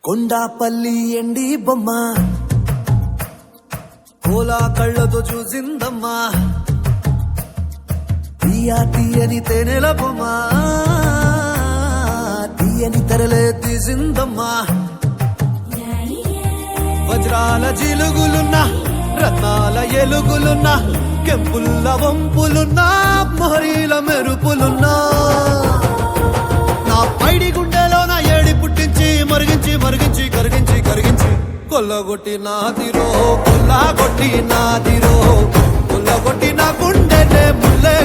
కొండాపల్లి ఎండి బొమ్మ కోలా కళ్ళతో చూసిందమ్మా తీయా తీయని తేనెల బొమ్మ తీయని తెరలే తీసిందమ్మా వజ్రాల జిలుగులున్నా రత్నాల ఎలుగులున్నా కెంపుల్ల వంపులున్నా మొహరీల మెరుపులున్నా నా పైడి గుండెలో నా ఏడి పుట్టించి మరిగించి మరిగించి కరిగించి కరిగించి కొల్లగొట్టి నాదిరో కొల్లగొట్టి నాదిరో కొల్లగొట్టి నా గుండెనే ముల్లే